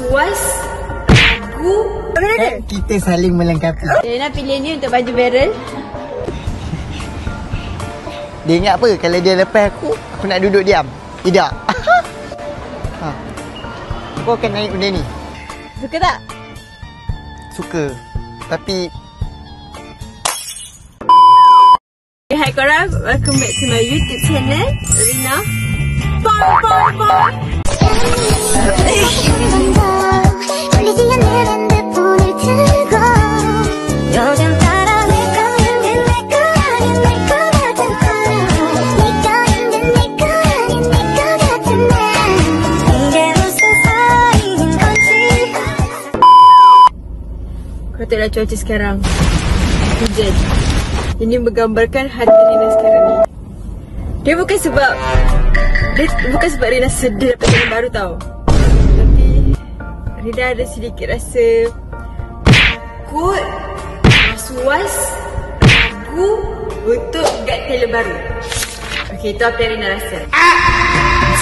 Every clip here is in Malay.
was lagu. Kita saling melengkapi. Rina pilih ni untuk baju barrel. Dia ingat apa? Kalau dia lepas aku nak duduk diam. Tidak. Kau akan naik benda ni. Suka tak? Suka. Tapi Hai korang, welcome back to my YouTube channel, Rina. Bye. Kau tengoklah cuaca sekarang. Hujan. Ini menggambarkan hati Rina sekarang ni. Dia bukan sebab Rina sedih dapat tahun baru tau. Tapi Rina ada sedikit rasa takut, was-was, ragu untuk get talent baru. Okay, itu apa yang Rina rasa.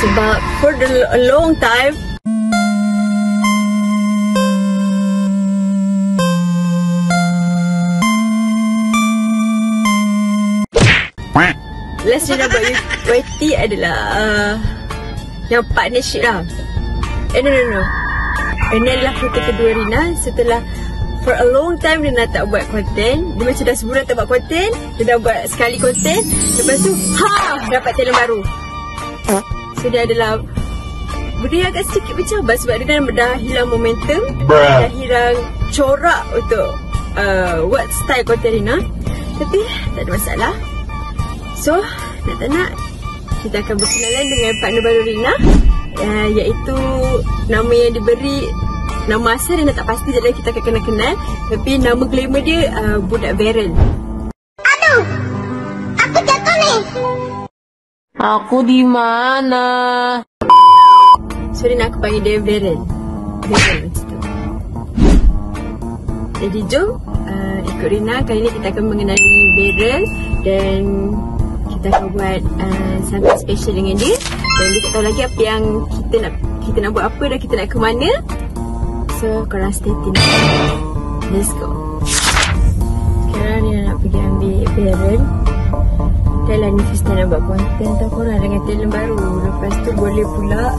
Sebab for a long time last Rina buat YT adalah yang partnership lah. No. Ini adalah foto kedua Rina setelah for a long time Rina tak buat konten. Dia macam dah sebulan tak buat konten. Dia dah buat sekali konten. Lepas tu dapat talent baru. So dia adalah benda yang agak sedikit bercabar sebab dia dah hilang momentum. Dah hilang corak untuk buat style konten Rina. Tapi tak ada masalah. So, nak kita akan berkenalan dengan partner baru Rina, iaitu nama yang diberi, nama asal Rina tak pasti, jadi kita akan kenal. Tapi nama glamour dia budak Beryl. Aduh, aku jatuh ni. Aku di mana? So Rina aku panggil dia Beryl. Beryl macam tu. Jadi jom ikut Rina. Kali ni kita akan mengenali Beryl dan kita akan buat something special dengan dia. Dan dia tak tahu lagi apa yang kita nak buat apa dan kita nak ke mana. So korang stay tune. Let's go. Sekarang ni nak pergi ambil Beryl. Dah lah ni first time nak buat konten tau korang dengan talent baru. Lepas tu boleh pula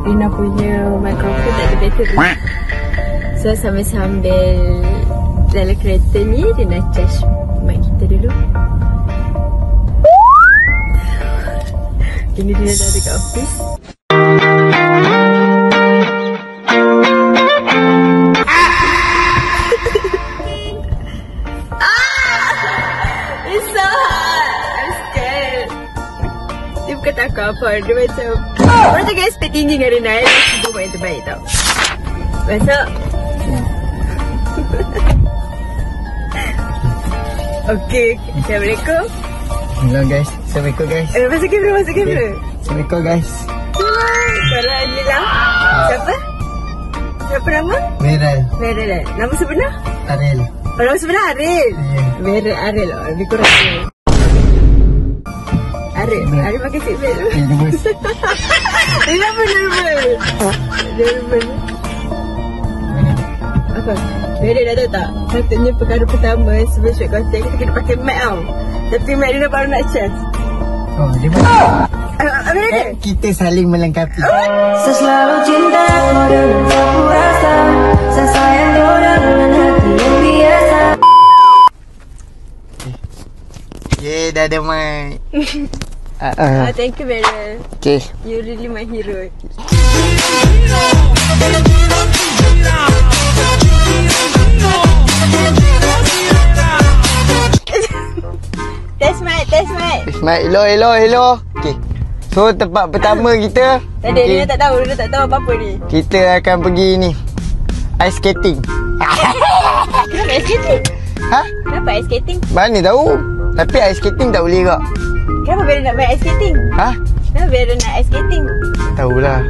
Rina punya microphone tak ada battery. So sambil-sambil dalam kereta ni Rina charge mic kita dulu. Ini dia dah dekat office. It's so hot. I'm scared. Dia bukan takut apa. Dia macam orang jangan expect tinggi dengan Rina. Dia buat yang terbaik tau. Masuk. Okay. Assalamualaikum. hello guys. Assalamualaikum guys. Masuk kamera. Assalamualaikum guys. Kalau ni lah. Siapa? Siapa nama? Beryl. Nama sebenar? Ariel. Oh, nama sebenar Ariel. Beryl Ariel. Lebih kurang Ariel pakai seatbelt. Dia apa nervous? Apa? Beryl dah tahu tak? Patutnya perkara pertama sebelum shoot konten kita kena pakai mic tau. Tapi mic Rina baru nak charge. Oh, dia mana? Kita saling melengkapi. Saya selalu cinta kau dengan aku rasa. Saya sayang kau dengan hati yang biasa. Dah ada mic. Thank you Beryl. Okay. You really my hero. Test mic. Hello. Okay. So tempat pertama kita. Tak ada, Rina tak tahu apa-apa ni. Kita akan pergi ni, ice skating. Kenapa ice skating? Kenapa ice skating? Mana tahu. Tapi ice skating tak boleh kak. Kenapa Beryl nak main ice skating? Kenapa Beryl nak ice skating? Tahulah.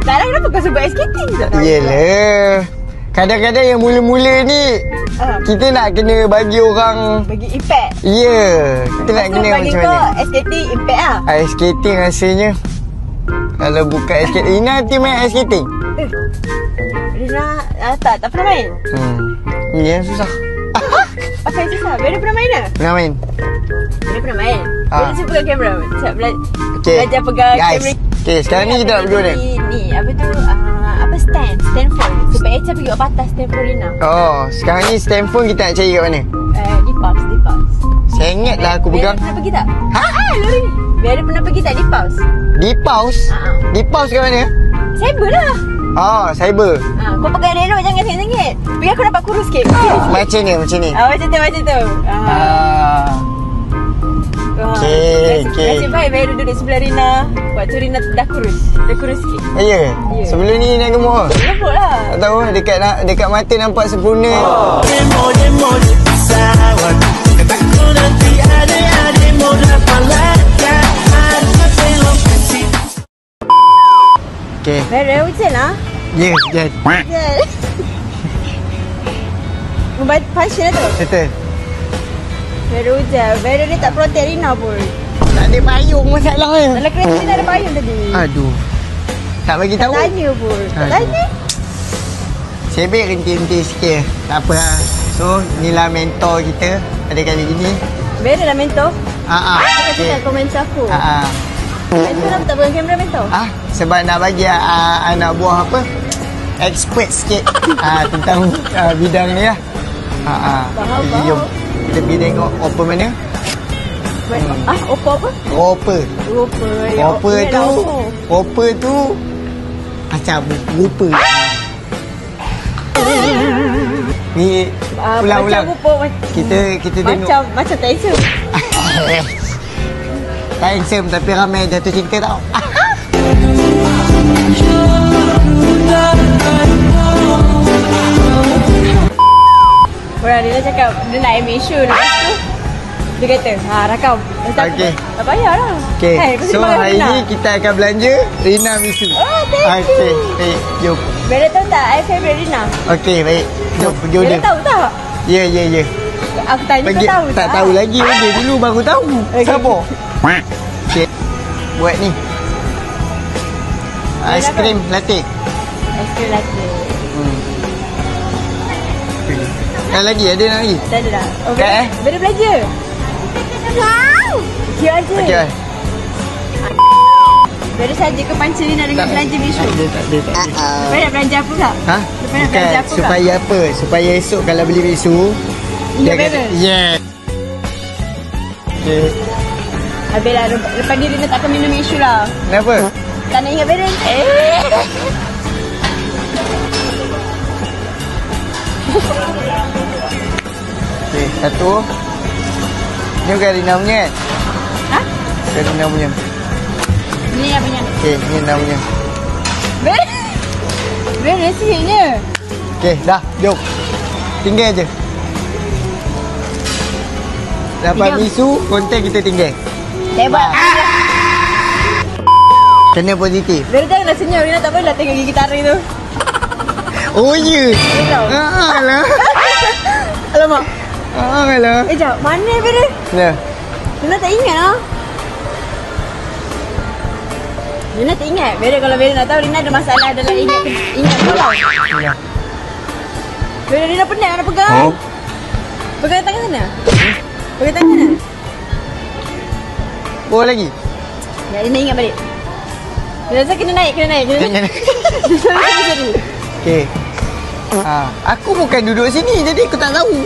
Taklah, kenapa kau sebut ice skating? Yelah, kadang-kadang yang mula-mula ni kita nak kena bagi orang bagi impact. Kita nak kena macam mana. Ice skating impact lah. Ice skating rasanya kalau buka ice skating, Rina nanti main ice skating. Rina tak pernah main. Ini yang susah. Apa yang susah? Vera pernah main tak? Pernah main. Vera pernah main. Vera cuba pegang kamera. Siap Okay. belajar pegang Guys. kamera. Okay, sekarang ni kita nak berdua ni. Ni apa tu? Apa stand phone. Sebab Echa pergi kat patah stand phone Rina. Oh, sekarang ni stand phone kita nak cari kat mana? Di pause. Saya ingat lah aku Vera pegang. pernah pergi tak? Ha? Lori. Vera pernah pergi tak di pause? Di pause? Di pause kat mana? Cyber lah. Oh, cyber. Kau pegang elok jangan sengit-sengit. Biar aku dapat kurus sikit. Macam ni. Macam tu. Okay. Nasib baik Vera duduk sebelah Rina. Waktu Rina dah kurus. Dah kurus sikit. Ya? Sebelum ni nak gemuk ke? Lembut lah. Tak tahu, dekat mata nampak sempurna. Okay. Vera hujan lah. Ya, yeah, Hujan. Membantu function lah tu. betul. Vera hujan. Vera ni tak protect Rina pun. Tak ada payung masalahnya. Dalam kereta ni tak ada payung tadi. Aduh. Tak bagi Tak tahu. tanya pun. Tak Aduh. tanya. Sebek rinti-rinti sikit. Tak apa lah. So, inilah mentor kita pada kali ini. Vera lah mentor. Haa. Kau cakap kau mentor aku. Haa. Mentor lah tak pegang kamera mentor. Sebab nak bagi anak buah apa? Expert sikit tentang bidang ni lah. Faham. Jom kita pergi tengok Oppa mana? Oppa apa? Oppa. Oppa. Oppa tu macam rupa. Ni ulang-ulang. Macam rupa. Kita tengok. Macam tak handsome. Tak handsome tapi ramai jatuh cinta tau. Orang dia cakap dia nak ambil isu. Lepas tu dia kata rakam. Okey. Tak payah lah. Okay, so hari ni kita akan belanja Rina Misu. Thank you. Okay, baik, jom. Vera tahu tak I favorite Rina? Okay, baik. Jom pergi Vera order. tahu tak? Ya. Aku tanya kau tahu tak tahu lagi order dulu baru tahu. Okay. Sabar. Okay. Buat ni. Aiskrim latte. Aiskrim latte. Ada lagi? Ada nak lagi? Tak ada dah. Oh, Kat, Vera belanja. Wow. Kira aja. Okey. Vera saja ke panca Rina dengan belanja Misu? Tak ada. Vera nak belanja apa tak? Ha? Vera nak belanja apa tak? Supaya apa? Supaya esok kalau beli Misu Ingat Vera? Yeah. Okay. Habislah lepas ni Rina takkan minum Misu lah. Kenapa? Tak nak ingat Vera. Okay, satu. Ni bukan Rina punya kan? Ha? Bukan Rina punya. Ni apa punya? Okay, ni Rina punya. Vera nasihatnya. Okay, dah. Jom. Tinggal je. Dapat Tinggal. Misu, konten kita tinggal. Hebat. Kena positif. Vera janganlah senyum. Rina tak boleh lah tengok gigi taring tu. Oh, ya. Tahu. Alah. Alamak. Alah. Sekejap. Mana Vera? Ya. Rina tak ingat lah. Rina tak ingat. Vera kalau Vera nak tahu Rina ada masalah dalam ingat kalau. Ya. Vera Rina penat nak pegang. Pegang tangan sana. Pegang tangan sana. Bawa lagi. Ya, Rina ingat balik. Rina rasa kena naik. Sorry. Okay. Aku bukan duduk sini jadi aku tak tahu.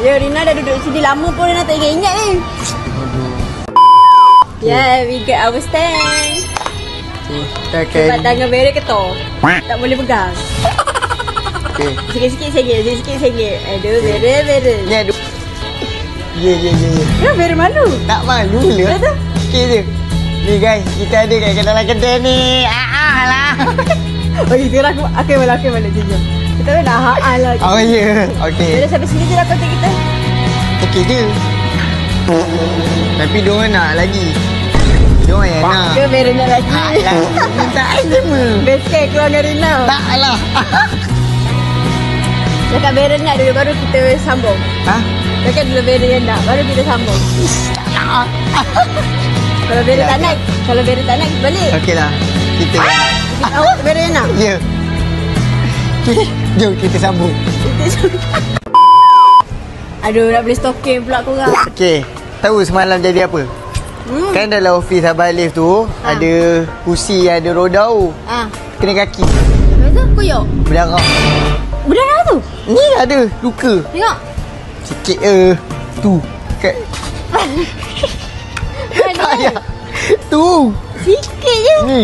Ya, Rina dah duduk sini lama pun Rina tak ingat ni. Yeah, we got our stand. Kita Sebab akan. tangan Vera ketor. Tak boleh pegang. Okay. Sikit-sikit sengit. Aduh, Vera. Ni ada. Ya. Ya, Vera malu. Tak malu lah. Betul? Okay je. Ni guys, kita ada kat dalam kedai ni. Lah. Okey, sekarang aku balik jom. Kita dah haan lah. Oh ya. Okay. Vera sampai sini je lah konten kita. Okay je. Tapi diorang nak lagi. Diorang yang nak. Ke Vera nak lagi. Alah. Minta semua. Best kan keluar dengan Rina. Tak lah. Cakap Vera nak dulu baru kita sambung. Cakap dulu Vera yang nak baru kita sambung. Kalau Vera tak nak, balik. Okey lah. Kita. Awak Vera yang nak. Ya. Okay, jom kita sambung. Aduh, nak boleh stalking pula korang. Okay, tahu semalam jadi apa? Kan dalam office Abang Alif tu ada kursi yang ada roda tu. Kena kaki. Lepas tu, koyok. Berdarah. Berdarah tu? Ni ada luka. Tengok. Sikit tu. Kat. Mana? Ayah. Tu. Sikit je. Ni.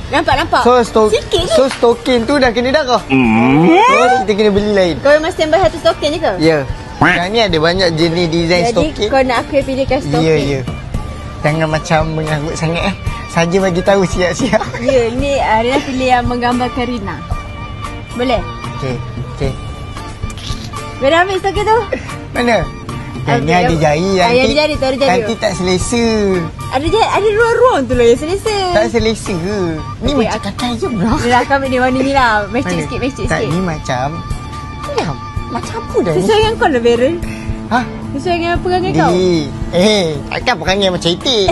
Nampak? Sikit je. So stokin tu dah kena darah. So kita kena beli lain. Kau memang standby satu stokin je ke? Ya. Sekarang ni ada banyak jenis design stokin. Jadi kau nak aku pilihkan stokin? Ya. Jangan macam mengarut sangat Saja bagi tahu siap-siap. Ya, ni Rina pilih yang menggambarkan Rina. Boleh? Okey. Bila ambil stokin tu? Mana? Ni ada jari nanti. Ada jari tu, ada jari. Nanti tak selesa. Ada ruang-ruang tu lah yang selesa. Tak selesa ke? Ni Okay, macam kakak je bro. Ni lah, kau ambil ni warna ni lah. Matching sikit. Tak, ni macam. Ya, macam apa dah ni? Sesuai dengan kau lah, Beryl. Ha? Sesuai dengan perangai kau. Takkan perangai macam itik.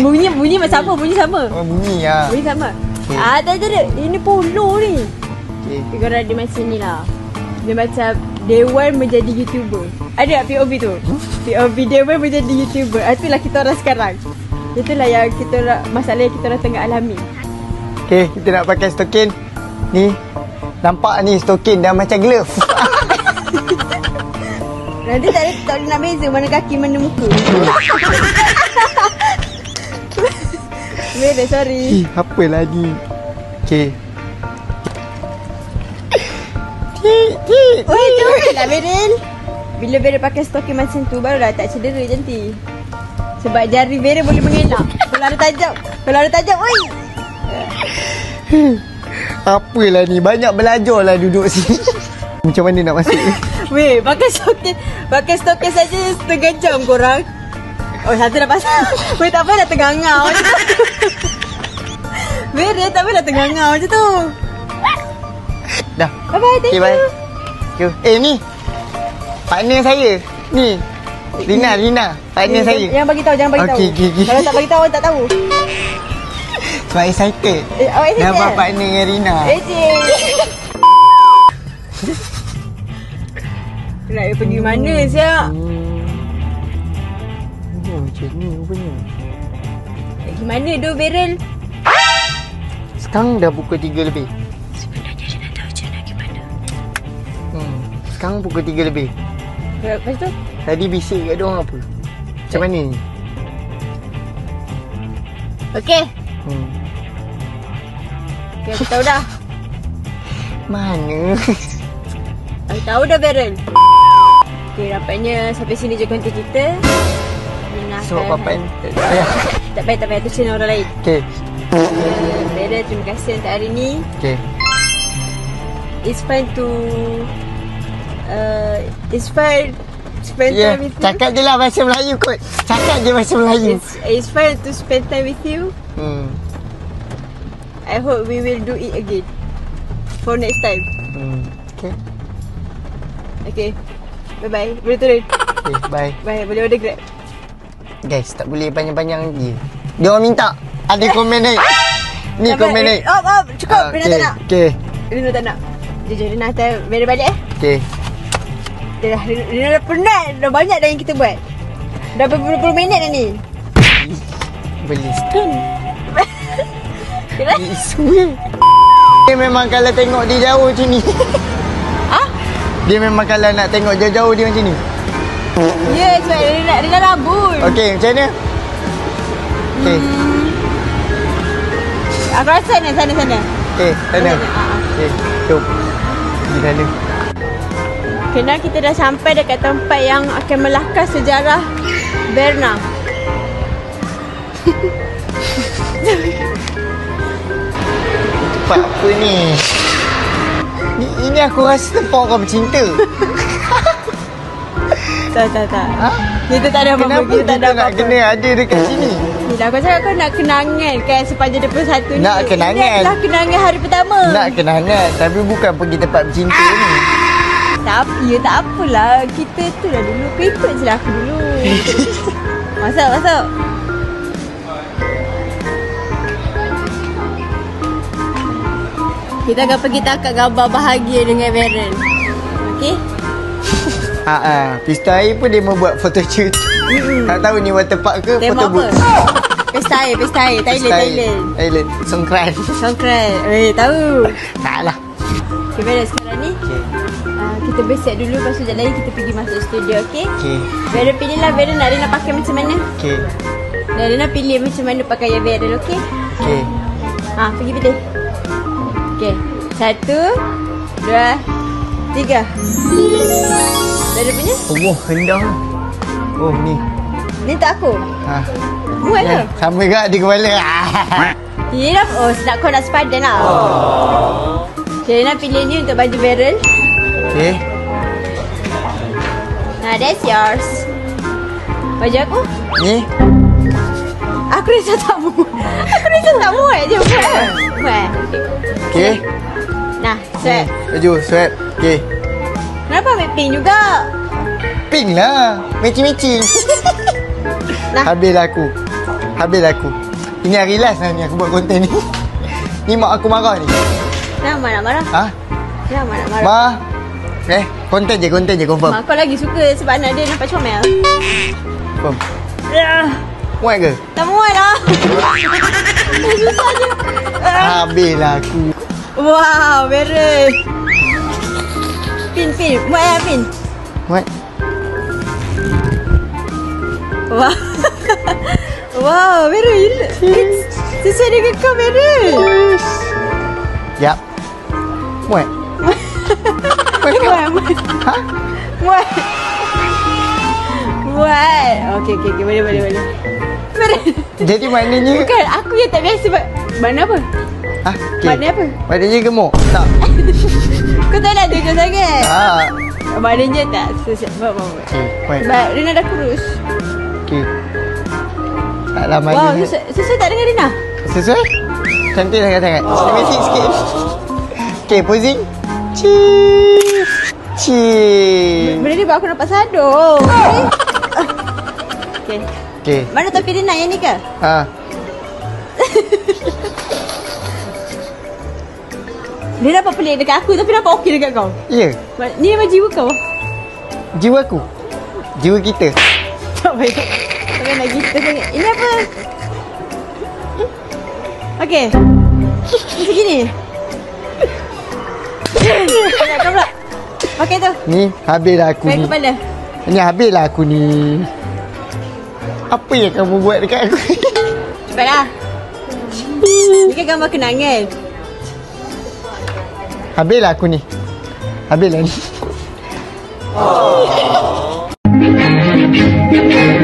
Bunyi macam apa? Bunyi sama. Oh, bunyi lah. Bunyi sama. Okay. Tak ada. Ini polo ni. Okay. Kau ada macam ni lah. Dia macam Dewan menjadi YouTuber. Ada tak POV tu? POV Dewan menjadi YouTuber. Itulah kita orang sekarang. Itulah yang kita orang, masalah yang kita orang tengah alami. Okay, kita nak pakai stokin. Ni. Nampak ni stokin dah macam glove. Nanti tak boleh nak beza mana kaki mana muka. Beda, sorry. Apa lagi? Okay. Oi, comel lah Beryl. Bila Beryl pakai stokin macam tu, barulah tak cedera janti. Sebab jari Beryl boleh mengelak. Kalau ada tajam, oi. Apalah ni, banyak belajar lah duduk sini. Macam mana nak masuk ni? Weh, pakai stokin saja setengah jam korang. Oh, satu dah pasal. Weh, tak payah dah tengah-ngau macam tu. Beryl, tak payah dah tengah-ngau macam tu. Dah. Bye-bye, thank you. Bye. Ni. Partner saya. Ni. Rina. Partner saya. Jangan bagi tahu, jangan bagi tahu. Okay. Kalau tak bagi tahu, orang tak tahu. Sebab excited. Awak excited? Dapat partner dengan Rina. Nak pergi mana siap? Macam ni rupanya. Pergi mana tu Beryl? Sekarang dah pukul 3 lebih. Sebenarnya dia nak tahu je nak pergi mana. Sekarang pukul 3 lebih. Lepas tu? Tadi bisik kat diorang apa? Macam mana ni? Okey. Okay, aku tahu dah. Mana? Aku tahu dah Beryl. Okay, nampaknya sampai sini je konten kita. Sebab papan. Tak payah, tu channel orang lain. Okay. Beryl, terima kasih untuk hari ni. Okay. It's fun to spend time with you. Cakap je lah bahasa Melayu kot. Cakap je bahasa Melayu. It's fun to spend time with you. I hope we will do it again. For next time. Okay. Okay. Bye-bye. Boleh turun. Okay, bye. Bye. Boleh order Grab. Guys, tak boleh panjang-panjang lagi. Dia orang minta. Ada komen naik. Ni komen naik. Cukup. Rina tak nak. Okay. Rina tak nak. Jujur, Rina hantar Beryl balik Okay. Rina dah penat. Dah banyak dah yang kita buat. Dah berpuluh-puluh minit dah ni. Beli stun. Dia memang kalau tengok dia jauh macam ni. Dia memang kalau nak tengok jauh-jauh dia macam ni. Ya, sebab Rina rabun. Okey, macam mana? Okey. Aku rasa sana. Okey, sana. Okey, jom. Pergi sana. Kena kita dah sampai dekat tempat yang akan melahkah sejarah Berna. Tempat apa ni? Ini aku rasa tempat orang bercinta. Tak. Kita tak ada apa-apa. Kenapa kita nak kena ada dekat sini? Yelah, aku cakap kau nak kenangan kan sepanjang 21 ni. Nak kenangan. Ini adalah kenangan hari pertama. Nak kenangan, tapi bukan pergi tempat bercinta ni. Tak apalah. Kita tu lah dulu. Kau ikut je lah aku dulu. Masuk. Kita akan pergi tangkap gambar bahagia dengan Varen. Okey? Pista air pun dia membuat photoshoot. Tak tahu ni water park ke Tema photo booth. Pesta air. Thailand. Songkran. Tahu. Taklah. Okay, Varen, sekarang ni kita bersiap dulu. Lepas tu sekejap lagi kita pergi masuk studio, okey? Okey. Varen pilihlah Varen nak Rina pakai macam mana. Okey. Dan Rina pilih macam mana pakaian Varen, okey? Okey. Pergi pilih. Okey. 1, 2, 3. Varen punya? Oh, rendah. Oh, ni. Ni tak aku. Buat ke? Sama juga di kepala. Ya, nak kau nak sepadan lah. Okay, Rina pilih ni untuk baju Varen. Okey. That's yours. Baju aku? Ni. Aku rasa tak muat je. Muat. Okey. Nah, swap. Baju swap. Okey. Kenapa ambil pink juga? Pink lah. Matching-matching. Nah. Habis aku. Ini hari last lah ni aku buat konten ni. Ni mak aku marah ni. Kenapa nak marah? Kenapa nak marah? Ma. Konten je confirm. Mak kau lagi suka sebab anak dia nampak comel. Confirm. Muat ke? Tak muat lah. Susah je. Habis lah aku. Wow, Varen. Pin. Muat lah, Pin. Muat. Wow. Wow, Varen. Sesuai dengan kau, Varen. Yap. Muat. Muat. Okey. Boleh. Varen. Jadi maknanya Bukan, aku yang tak biasa. Mana apa? okey. Maknanya apa? Maknanya gemuk. Tak. Kau tak nak tunjuk sangat. Maknanya tak. Buat. Muat. Sebab Rina dah kurus. Okey. Taklah Wow, maknanya. sesuai tak dengan Rina? Sesuai? Cantik sangat-sangat. Cinematic sikit. Okey, posing. Cheese. Benda ni buat aku nampak sado. Okey. Mana topi Rina yang ni ke? Dia nampak pelik dekat aku tapi nampak okey dekat kau. Ya. Ni memang jiwa kau. Jiwa aku. Jiwa kita. Tak baik. Tak nak gitu sangat. Ini apa? Okey. Macam gini. Kau pula. Pakai tu. Ni habislah aku Pakai ni. kepala. Ni habislah aku ni. Apa yang kamu buat dekat aku? Cepatlah. Ni kan gambar kenangan. Habislah aku ni. Habislah ni.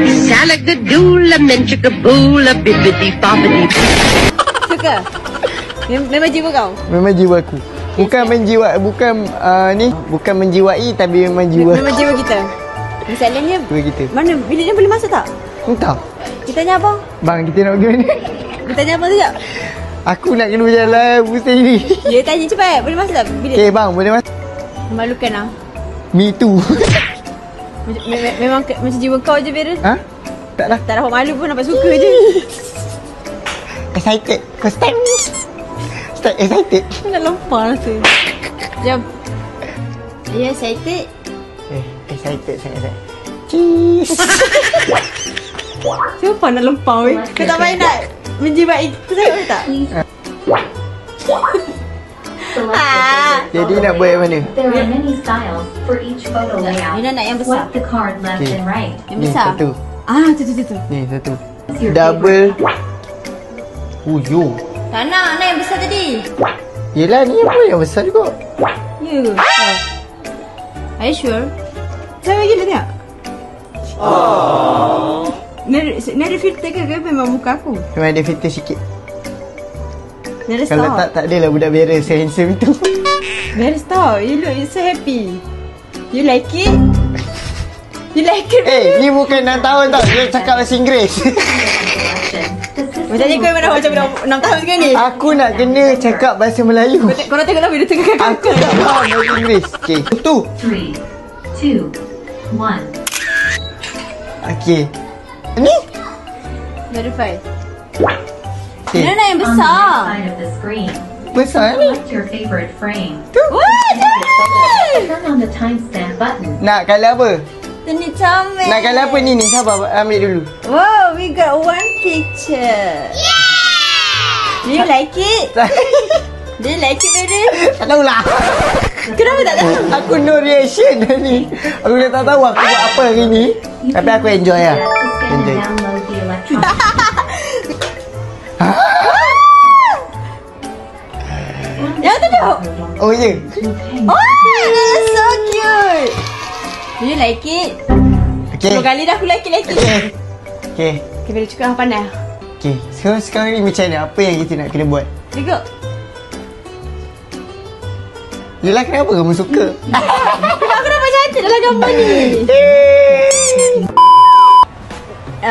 Salagadoola, menchikaboola, bibbidi bobbidi. Suka? Memang jiwa kau? Memang jiwa aku. Bukan menjiwai tapi memang jiwa. Memang jiwa kita. Masalahnya Jiwa kita. mana bilik dia boleh masuk tak? Entah. Kita tanya abang. Bang, kita nak pergi mana? Kita tanya abang sekejap. Aku nak kena berjalan pusing ni. Dia tanya cepat. Boleh masuk tak bilik? Okay bang, boleh masuk? Memalukan lah. Me too. Memang macam jiwa kau je, Varen. Taklah. Tak dapat malu pun nampak suka je. Excited. Kau start excited. Nak lempar rasa. Jom. Ya, excited. Excited sangat-sangat. Cheese. Siapa nak lempar weh? Kau tak payah nak menjiwai. Kau tengok tak? Jadi nak buat yang mana? There are many styles for each photo layout. Rina nak yang besar. Swipe the card left Okay. and right. Yang Ni besar. satu. Tu. Ni satu. Double. Yo. Tak nak yang besar tadi. Yelah ni apa yang besar juga. Ya. Are you sure? Saya bagi dia tengok. Ni ada filter ke memang muka aku? Memang ada filter sikit. Ni ada Kalau star. tak adalah budak beres handsome itu. Ni ada star. You look so happy. You like it? You like it? Ni bukan 6 tahun tau. Dia cakap bahasa Inggeris. Macam ni kau memang dah macam 6 tahun sekarang ni. Aku nak kena cakap bahasa Melayu. Korang tengoklah video tengah kakak Aku tak faham bahasa Inggeris. Okay. Tu. 3, 2, 1. Okay. Ni? Verify. Okay. Mana nak yang On the besar? right side of the screen. Besar ni. Select your favorite frame. Wah, jangan! Turn on the timestamp button. Nak kalau apa? Ini comel. Nak kalau apa ni? Sabar, ambil dulu. Wow, we got one picture. Do you like it? Do you like it, Beren? Tak tahulah. Kenapa tak tahu? Aku no reaction dah ni. Aku dah tak tahu aku buat apa hari ni. Tapi aku enjoy lah. To scan and Enjoy. download the electronic. Yang tu tu. Oh ya. Oh, that's so cute. Do you like it? Okay. 10 kali dah aku like it. Okay. Okay. Okay, Beren cukup hang pandai. Okay. Sekarang ni macam mana? Apa yang kita nak kena buat? Tengok. Yelah, kenapa kamu suka? Aku nampak cantik dalam gambar ni.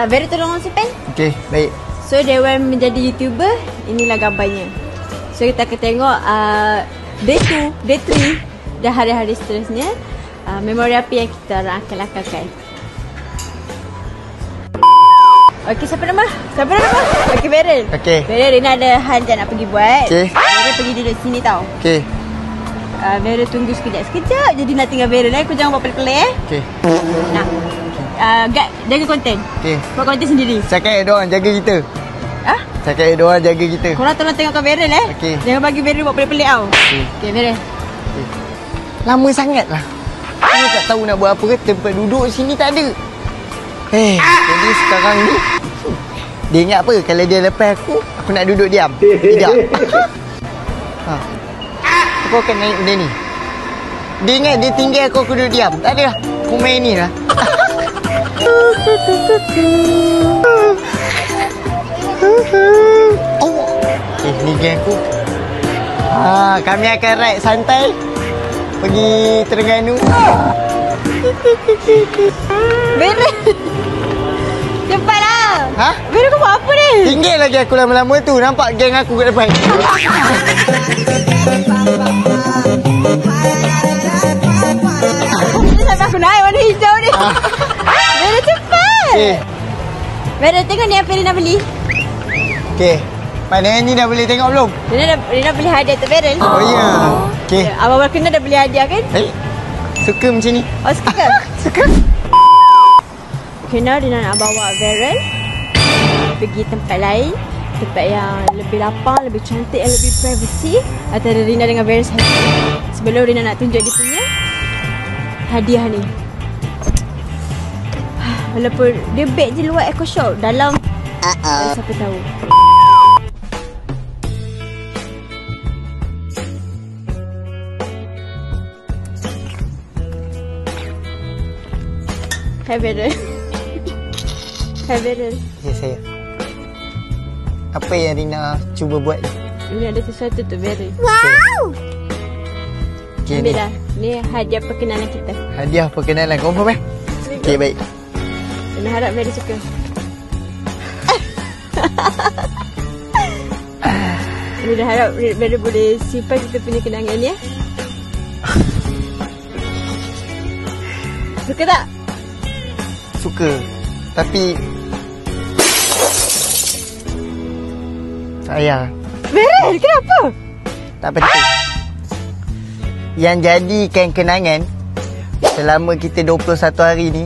Beren tolong simpan. Okay, baik. So, Dewan menjadi YouTuber. Inilah gambarnya. So, kita akan tengok day 2, day 3 dan hari-hari seterusnya. Memori apa yang kita orang akan lakukan. Okey, siapa nama? Okey, Beren. Okey. Beren, Rina ada hal je nak pergi buat. Okey. Beren pergi duduk sini tau. Okay. Beren tunggu sekejap. Jadi nak tinggal Beren Kau jangan buat pelik-pelik Okay. Nah. Jaga konten. Okay. Buat konten sendiri. Cakap diorang jaga kita. Ah? Cakap diorang jaga kita. Korang tolong tengokkan Beren Okey. Jangan bagi Beren buat pelik-pelik tau. Okey, Beren. Lama sangat lah. Saya tak tahu nak buat apa ke. Tempat duduk sini tak ada. Jadi sekarang ni dia ingat apa? Kalau dia lepas aku nak duduk diam. Tidak. Aku akan naik benda ni. Dia ingat dia tinggal aku duduk diam. Tak ada lah. Aku main ni lah. Ni geng aku. Kami akan ride santai pergi Terengganu. Beren. Cepatlah. Ha? Beren kau buat apa ni? Tinggal lagi aku lama-lama tu. Nampak geng aku kat depan. Sampai aku naik warna hijau ni. Beren cepat. Okay. Beren tengok ni apa Rina beli. Okay. Mana ni dah boleh tengok belum? Rina beli hadiah untuk Beren. Oh ya. Okay. Abang-abang kena dah beli hadiah kan? Baik. Suka macam ni. Oh, suka? Suka. Okay, now Rina nak bawa Beren pergi tempat lain. Tempat yang lebih lapang, lebih cantik, yang lebih privacy. Antara Rina dengan Beren saja. Sebelum Rina nak tunjuk dia punya hadiah ni. Walaupun dia beg je luar Eco Shop, dalam siapa tahu. Hai Beren. Hai Beren. Ya, saya. Apa yang Rina cuba buat ni? Ini ada sesuatu untuk Beren. Wow! Okay, Ambil ni. lah. Ni hadiah perkenalan kita. Hadiah perkenalan. Confirm Okay, baik. Rina harap Beren suka. Rina harap Beren boleh simpan kita punya kenangan ya. Suka tak? Suka. Tapi sayang. Beren, kenapa? Tak penting. Yang jadikan kenangan selama kita 21 hari ni,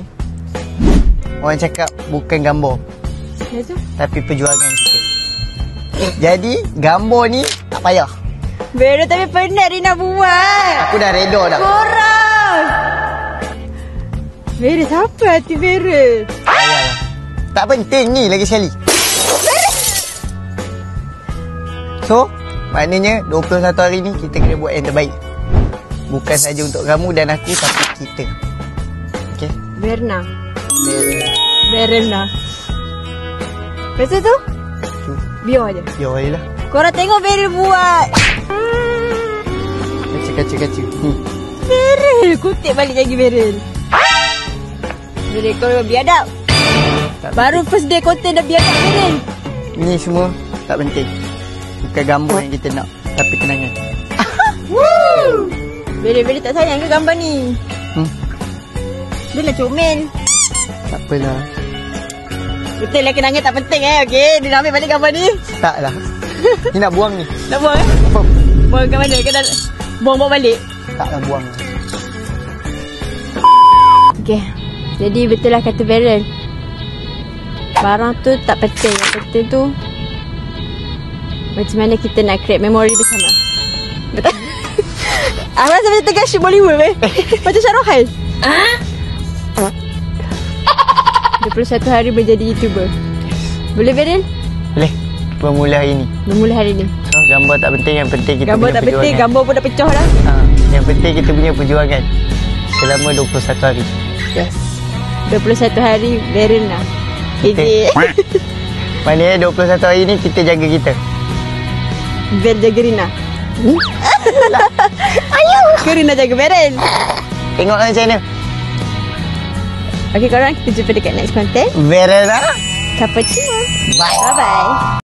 orang cakap bukan gambar, Itu. tapi perjuangan kita. Jadi gambar ni tak payah. Beren tapi penat Rina buat. Aku dah reda dah. Korang. Beren, siapa hati Beren? Payahlah. Tak penting ni lagi sekali. So, maknanya 21 hari ni kita kena buat yang terbaik. Bukan saja untuk kamu dan aku, tapi kita. Okay? Berna. Beren. Berna. Lepas tu? Biar je. Ya Allah lah. Korang tengok Beren buat. Kaca. Ni. Beren. Kutip balik lagi Beren. Beren, kau biadab. Tak Baru first day konten dah biadab Beren. Ni semua tak penting. Bukan gambar yang kita nak, tapi kenangan. Beren tak sayang ke gambar ni? Dia nak comel. Tak apalah. Betul lah kenangan tak penting okey. Dia nak ambil balik gambar ni. Tak lah. Ni nak buang ni. Nak buang Apa? Buang kat mana? Ke dalam? Buang bawa balik? Taklah buang. Okay. Jadi betul lah kata Beryl. Barang tu tak penting. Yang penting tu macam mana kita nak create memori bersama. Betul? Aku rasa macam tengah shoot Bollywood macam Syarohan. 21 hari menjadi YouTuber. Boleh Beryl? Boleh. Bermula hari ni. Bermula hari ni. So, gambar tak penting. Yang penting kita Gambar punya tak penting. perjuangan. Gambar pun dah pecah dah. Yang penting kita punya perjuangan. Selama 21 hari. Yes. 21 hari Beryl lah. Kita- Maknanya 21 hari ni kita jaga kita. Beryl jaga Rina. Ayuh. Ke Rina jaga Beryl. Tengok dalam channel. Okay korang, kita jumpa dekat next content. Verena. Cappuccino. Bye. Bye-bye.